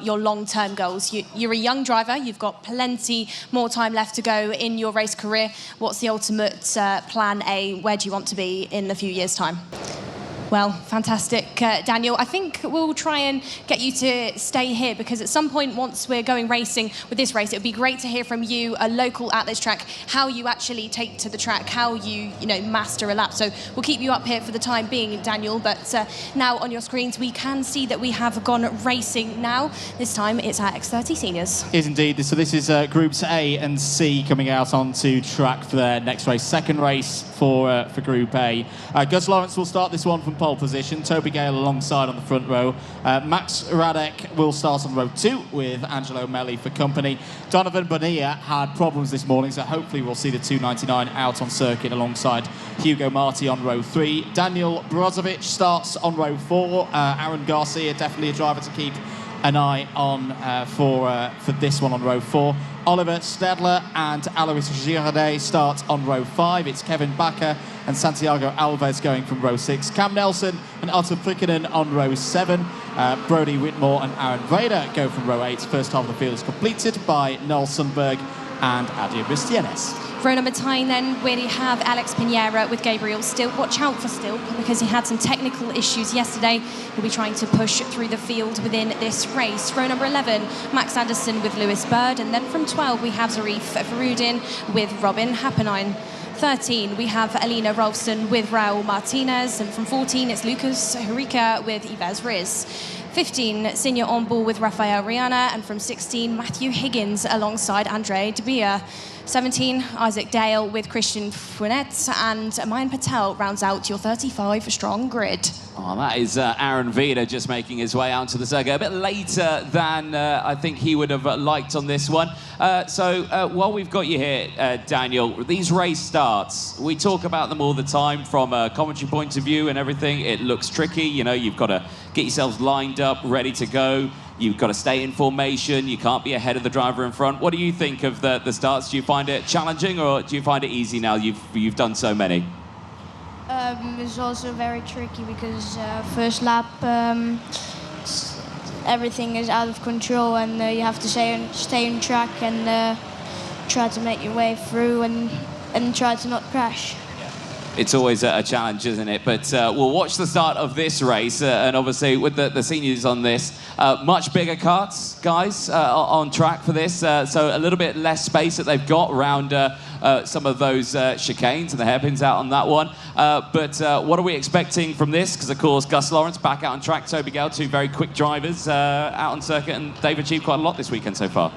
about your long-term goals? You're a young driver. You've got plenty more time left to go in your race career. What's the ultimate plan A? Where do you want to be in a few years' time? Well, fantastic, Daniel. I think we'll try and get you to stay here because at some point, once we're going racing with this race, it would be great to hear from you, a local at this track, how you actually take to the track, how you master a lap. So we'll keep you up here for the time being, Daniel. But now on your screens, we can see that we have gone racing now. This time, it's our X30 seniors. It is indeed. So this is Groups A and C coming out onto track for their next race. Second race for Group A. Gus Lawrence will start this one from pole position. Toby Gale alongside on the front row. Max Radek will start on row 2 with Angelo Melli for company. Donovan Bonilla had problems this morning, so hopefully we'll see the 299 out on circuit alongside Hugo Marti on row 3. Daniel Brozovic starts on row 4. Aaron Garcia, definitely a driver to keep an eye on for this one on row 4. Oliver Stedler and Alois Girardet start on row 5. It's Kevin Bakker and Santiago Alves going from row 6. Cam Nelson and Otto Prikkinen on row 7. Brody Whitmore and Aaron Vader go from row 8. First half of the field is completed by Noel Sundberg and Adia Bistienes. Row number 10 then, we have Alex Pinera with Gabriel Still. Watch out for Still because he had some technical issues yesterday. He'll be trying to push through the field within this race. Row number 11, Max Anderson with Lewis Bird. And then from 12, we have Zarif Varudin with Robin Happenine. 13, we have Alina Rolfson with Raul Martinez. And from 14, it's Lucas Hurika with Yves Riz. 15, Senior Onboard with Rafael Riana. And from 16, Matthew Higgins alongside Andre De Beer. 17, Isaac Dale with Christian Funet, and Mayan Patel rounds out your 35-strong grid. Oh, that is Aaron Vida just making his way out to the circuit a bit later than I think he would have liked on this one. So while we've got you here, Daniel, these race starts, we talk about them all the time from a commentary point of view and everything. It looks tricky, you've got to get yourselves lined up, ready to go. You've got to stay in formation. You can't be ahead of the driver in front. What do you think of the starts? Do you find it challenging or do you find it easy now you've done so many? It's also very tricky because first lap everything is out of control and you have to stay on track and try to make your way through and try to not crash. It's always a challenge, isn't it? But we'll watch the start of this race, and obviously with the seniors on this, much bigger karts, guys, on track for this. So a little bit less space that they've got around some of those chicanes and the hairpins out on that one. But what are we expecting from this? Because, of course, Gus Lawrence back out on track, Toby Gale, two very quick drivers out on circuit, and they've achieved quite a lot this weekend so far.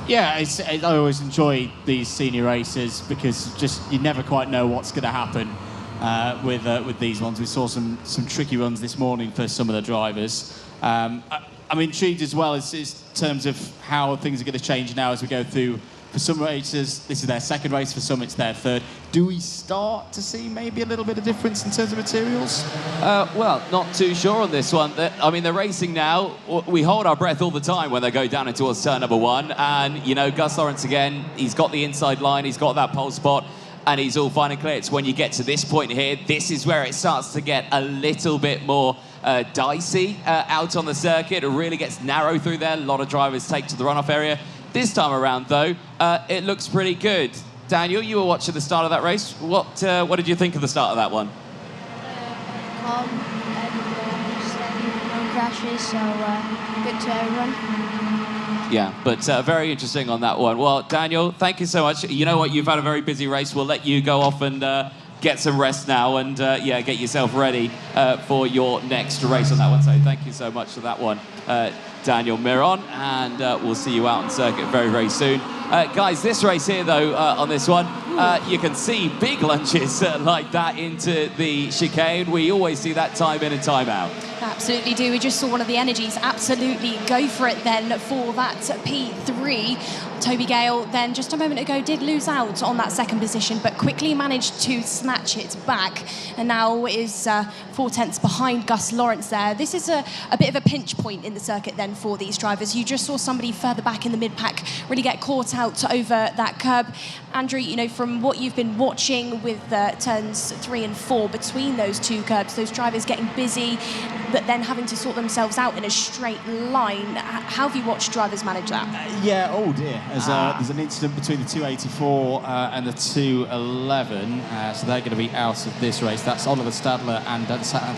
Yeah, I always enjoy these senior races because just you never quite know what's going to happen with these ones. We saw some tricky runs this morning for some of the drivers. I'm intrigued as well as in terms of how things are going to change now as we go through. For some races, this is their second race. For some, it's their third. Do we start to see maybe a little bit of difference in terms of materials? Well, not too sure on this one. They're racing now. We hold our breath all the time when they go down into towards turn number 1. And, Gus Lawrence again, he's got the inside line. He's got that pole spot. And he's all fine and clear. It's when you get to this point here, this is where it starts to get a little bit more dicey out on the circuit. It really gets narrow through there. A lot of drivers take to the runoff area. This time around, though, it looks pretty good. Daniel, you were watching the start of that race. What did you think of the start of that one? Calm and steady, no crashes, so good to everyone. Yeah, but very interesting on that one. Well, Daniel, thank you so much. You know what? You've had a very busy race. We'll let you go off and get some rest now and, get yourself ready for your next race on that one. So thank you so much for that one, Daniel Miron, and we'll see you out on circuit very, very soon. Guys, this race here, though, on this one, you can see big lunges like that into the chicane. We always see that time in and time out. Absolutely do. We just saw one of the energies absolutely go for it then for that P3. Toby Gale then just a moment ago did lose out on that second position but quickly managed to snatch it back and now is 4 tenths behind Gus Lawrence there. This is a bit of a pinch point in the circuit then for these drivers. You just saw somebody further back in the mid-pack really get caught out over that curb. Andrew, from what you've been watching with turns 3 and 4 between those two curbs, those drivers getting busy, but then having to sort themselves out in a straight line. How have you watched drivers manage that? Yeah, oh dear. There's an incident between the 284 and the 211, so they're going to be out of this race. That's Oliver Stadler and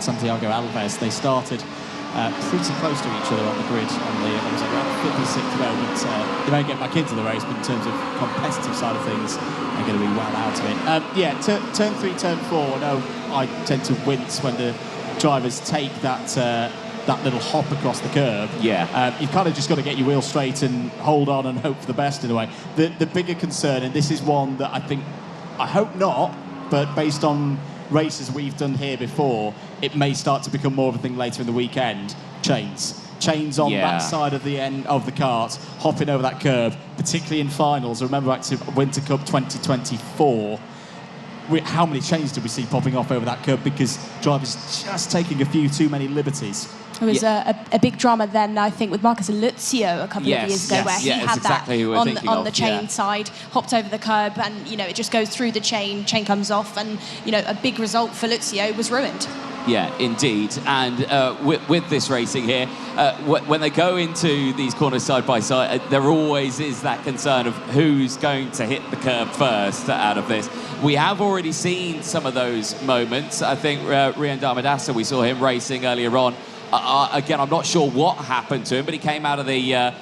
Santiago Alves. They started pretty close to each other on the grid on the around 5th or 6th row, but they may get back into the race, but in terms of competitive side of things, they're going to be well out of it. Turn 3, turn 4, no, I tend to wince when the drivers take that little hop across the curb. Yeah. You've kind of just got to get your wheel straight and hold on and hope for the best in a way. The bigger concern, and this is one that I hope not, but based on races we've done here before, it may start to become more of a thing later in the weekend. Chains on that side of the end of the kart, hopping over that curb, particularly in finals. I remember back to Winter Cup 2024, how many chains did we see popping off over that curb because drivers just taking a few too many liberties. It was a big drama then, I think, with Marcus Luzio a couple of years ago, where he had exactly that on the chain side, hopped over the curb, and it just goes through the chain comes off, and a big result for Luzio was ruined. Yeah, indeed. And with this racing here, when they go into these corners side by side, there always is that concern of who's going to hit the curb first out of this. We have already seen some of those moments. I think Rian Damadasa, we saw him racing earlier on. Again, I'm not sure what happened to him, but he came out of the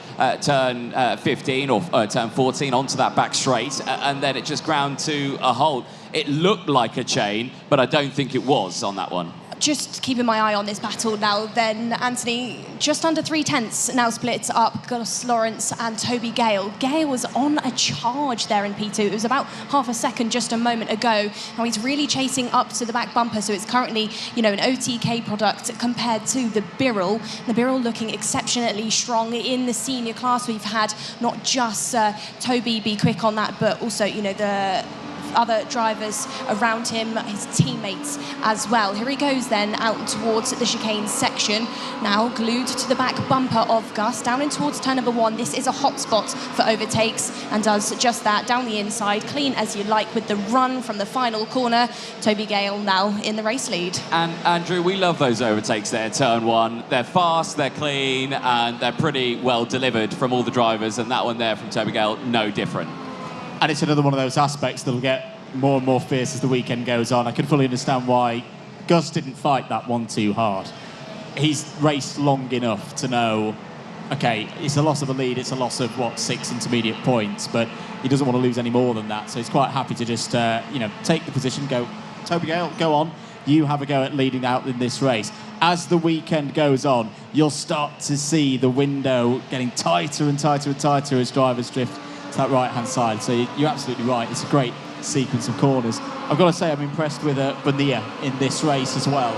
turn 15 or turn 14 onto that back straight, and then it just ground to a halt. It looked like a chain, but I don't think it was on that one. Just keeping my eye on this battle now, then, Anthony, just under 3/10 now split up Gus Lawrence and Toby Gale. Gale was on a charge there in P2. It was about half a second just a moment ago. Now he's really chasing up to the back bumper, so it's currently, an OTK product compared to the Birrell. The Birrell looking exceptionally strong in the senior class. We've had not just Toby be quick on that, but also, the other drivers around him, his teammates as well. Here he goes then out towards the chicane section, now glued to the back bumper of Gus, down in towards turn number 1. This is a hot spot for overtakes, and does just that down the inside, clean as you like with the run from the final corner. Toby Gale now in the race lead. And Andrew, we love those overtakes there, turn 1. They're fast, they're clean, and they're pretty well delivered from all the drivers, and that one there from Toby Gale, no different. And it's another one of those aspects that'll get more and more fierce as the weekend goes on. I can fully understand why Gus didn't fight that one too hard. He's raced long enough to know, okay, it's a loss of a lead, it's a loss of, 6 intermediate points, but he doesn't want to lose any more than that, so he's quite happy to just, take the position, go, Toby Gale, go on, you have a go at leading out in this race. As the weekend goes on, you'll start to see the window getting tighter and tighter and tighter as drivers drift to that right-hand side. So you're absolutely right. It's a great sequence of corners. I've got to say I'm impressed with Bonilla in this race as well.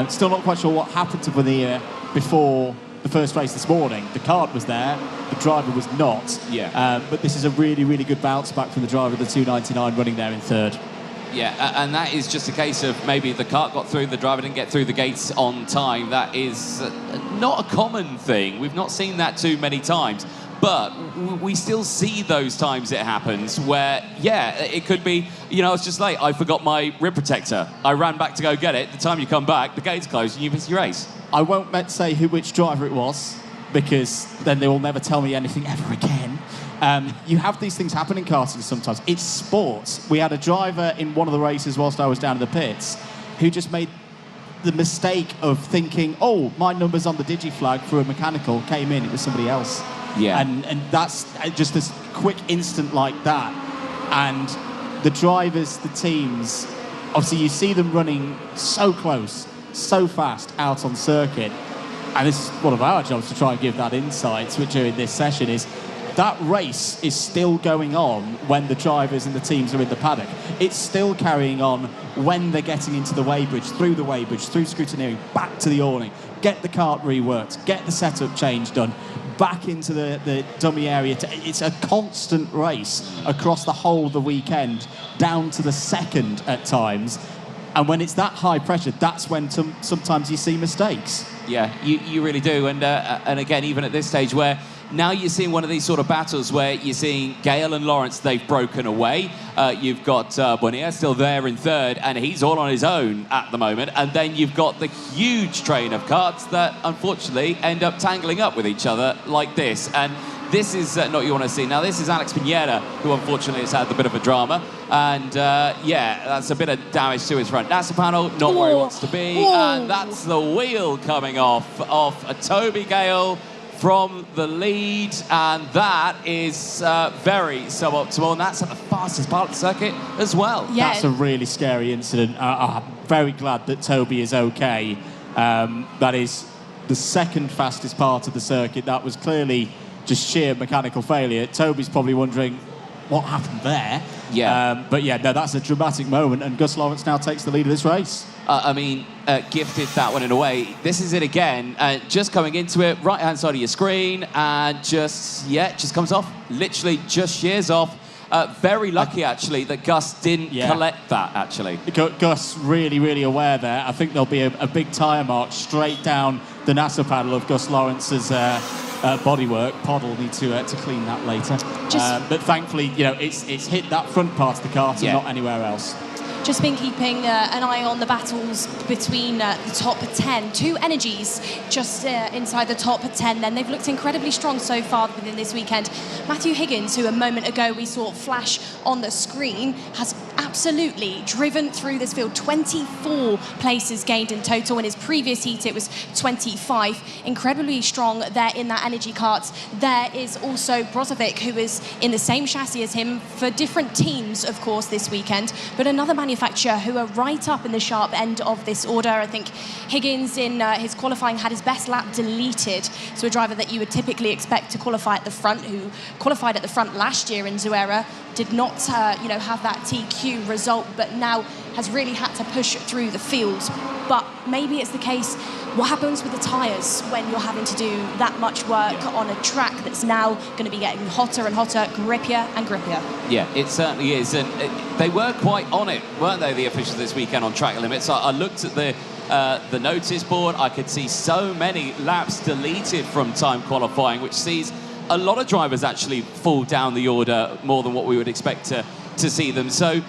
Still not quite sure what happened to Bonilla before the first race this morning. The card was there, the driver was not. Yeah. But this is a really, really good bounce back from the driver of the 299 running there in third. Yeah, and that is just a case of maybe the cart got through, the driver didn't get through the gates on time. That is not a common thing. We've not seen that too many times. But we still see those times it happens where, it could be, I was just late, I forgot my rib protector. I ran back to go get it. The time you come back, the gate's closed and you miss your race. I won't say which driver it was, because then they will never tell me anything ever again. You have these things happen in karting sometimes. It's sports. We had a driver in one of the races whilst I was down in the pits who just made the mistake of thinking, oh, my number's on the digi-flag for a mechanical, came in, it was somebody else. Yeah. And that's just this quick instant like that. And the drivers, the teams, obviously you see them running so close, so fast out on circuit. And this is one of our jobs to try and give that insight, which during this session is that race is still going on when the drivers and the teams are in the paddock. It's still carrying on when they're getting into the weighbridge, through scrutineering, back to the awning, get the kart reworked, get the setup change done, back into the dummy area. It's a constant race across the whole of the weekend, down to the second at times. And when it's that high pressure, that's when sometimes you see mistakes. Yeah, you really do. And again, even at this stage where now you're seeing one of these sort of battles where you're seeing Gale and Lawrence, they've broken away. You've got Bonilla still there in third, and he's all on his own at the moment. And then you've got the huge train of karts that unfortunately end up tangling up with each other like this. And this is not what you want to see. Now, this is Alex Pineda, who unfortunately has had a bit of a drama. And yeah, that's a bit of damage to his front NASA panel, not where he wants to be. And that's the wheel coming off a Toby Gale from the lead, and that is very suboptimal, and that's at the fastest part of the circuit as well. Yeah. That's a really scary incident. I'm very glad that Toby is okay. That is the second fastest part of the circuit. That was clearly just sheer mechanical failure. Toby's probably wondering what happened there. Yeah. But yeah, no, that's a dramatic moment, and Gus Lawrence now takes the lead of this race. I mean, gifted that one in a way. This is it again. Just coming into it, right-hand side of your screen, and just comes off. Literally just shears off. Very lucky, actually, that Gus didn't collect that, actually. Gus really, really aware there. I think there'll be a big tyre mark straight down the NASA paddle of Gus Lawrence's bodywork. Pod will need to clean that later. But thankfully, you know, it's hit that front part of the kart and not anywhere else. Just been keeping an eye on the battles between the top 10. Two energies just inside the top 10 then. They've looked incredibly strong so far within this weekend. Matthew Higgins, who a moment ago we saw flash on the screen, has absolutely driven through this field. 24 places gained in total. In his previous heat, it was 25. Incredibly strong there in that energy kart. There is also Brozovic, who is in the same chassis as him for different teams, of course, this weekend. But another manufacturer who are right up in the sharp end of this order. I think Higgins in his qualifying had his best lap deleted. So a driver that you would typically expect to qualify at the front, who qualified at the front last year in Zuera, did not have that TQ result, but now has really had to push through the field. But maybe it's the case, what happens with the tyres when you're having to do that much work on a track that's now going to be getting hotter and hotter, grippier and grippier? Yeah, it certainly is. And they were quite on it, weren't they, the officials this weekend on track limits? I looked at the notice board. I could see so many laps deleted from time qualifying, which sees a lot of drivers actually fall down the order more than what we would expect to see them. So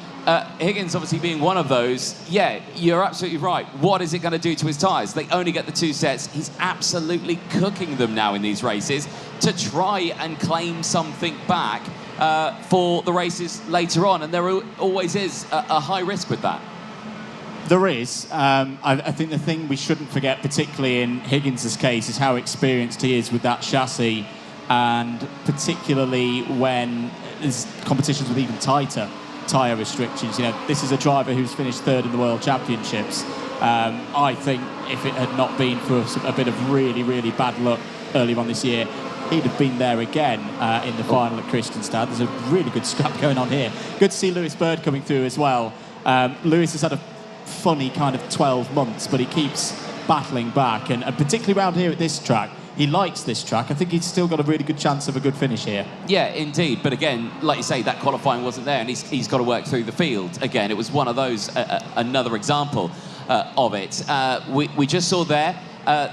Higgins obviously being one of those, you're absolutely right. What is it going to do to his tyres? They only get the 2 sets. He's absolutely cooking them now in these races to try and claim something back for the races later on. And there always is a high risk with that. There is. I think the thing we shouldn't forget, particularly in Higgins' case, is how experienced he is with that chassis, and particularly when there's competitions with even tighter tyre restrictions. You know, this is a driver who's finished third in the World Championships. I think if it had not been for a bit of really, really bad luck earlier on this year, he'd have been there again in the final at Kristianstad. There's a really good scrap going on here. Good to see Lewis Bird coming through as well. Lewis has had a funny kind of 12 months, but he keeps battling back, and particularly around here at this track, he likes this track. I think he's still got a really good chance of a good finish here. Yeah, indeed. But again, like you say, that qualifying wasn't there, and he's got to work through the field. Again, it was one of those, another example of it. We just saw there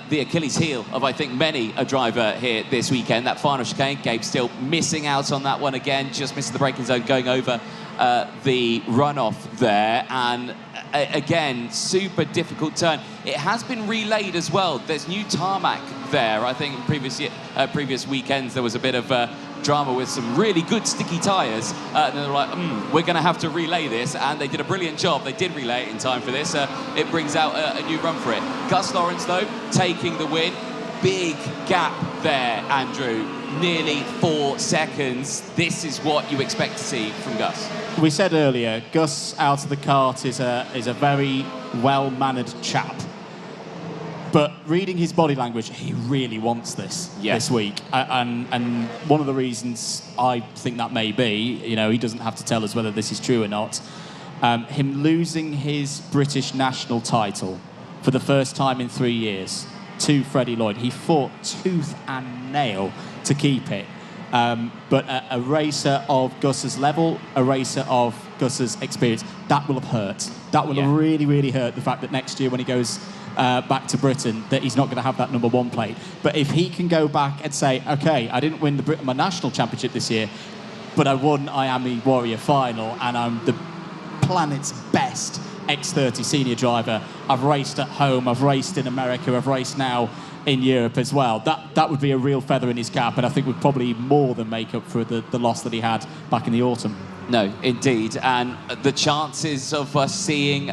the Achilles heel of, I think, many a driver here this weekend. That final chicane, Gabe still missing out on that one again, just missing the braking zone, going over the runoff there. And again, super difficult turn. It has been relayed as well. There's new tarmac there. I think in previous weekends there was a bit of drama with some really good sticky tyres. And they were like, we're going to have to relay this. And they did a brilliant job. They did relay it in time for this. It brings out a new run for it. Gus Lawrence, though, taking the win. Big gap there, Andrew. Nearly 4 seconds. This is what you expect to see from Gus. We said earlier, Gus out of the kart is a very well-mannered chap. But reading his body language, he really wants this week. And one of the reasons I think that may be, you know, he doesn't have to tell us whether this is true or not, him losing his British national title for the first time in 3 years to Freddie Lloyd. He fought tooth and nail to keep it. But a racer of Gus's level, a racer of Gus's experience, that will have hurt. That will have really, really hurt the fact that next year when he goes back to Britain, that he's not going to have that number 1 plate. But if he can go back and say, okay, I didn't win my national championship this year, but I won Miami Warrior final, and I'm the planet's best X30 senior driver. I've raced at home, I've raced in America, I've raced now in Europe as well. That would be a real feather in his cap, and I think would probably more than make up for the loss that he had back in the autumn. No, indeed. And the chances of us seeing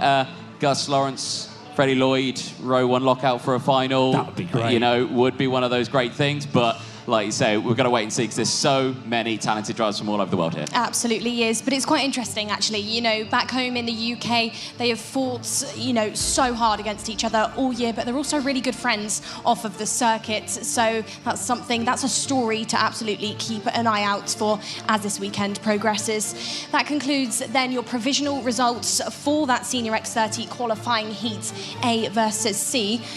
Gus Lawrence, Freddie Lloyd, row 1 lockout for a final, that would be great. You know, would be one of those great things. But like you say, we've got to wait and see because there's so many talented drivers from all over the world here. Absolutely is, but it's quite interesting actually. You know, back home in the UK, they have fought, you know, so hard against each other all year, but they're also really good friends off of the circuit. So that's a story to absolutely keep an eye out for as this weekend progresses. That concludes then your provisional results for that Senior X30 qualifying heat A versus C.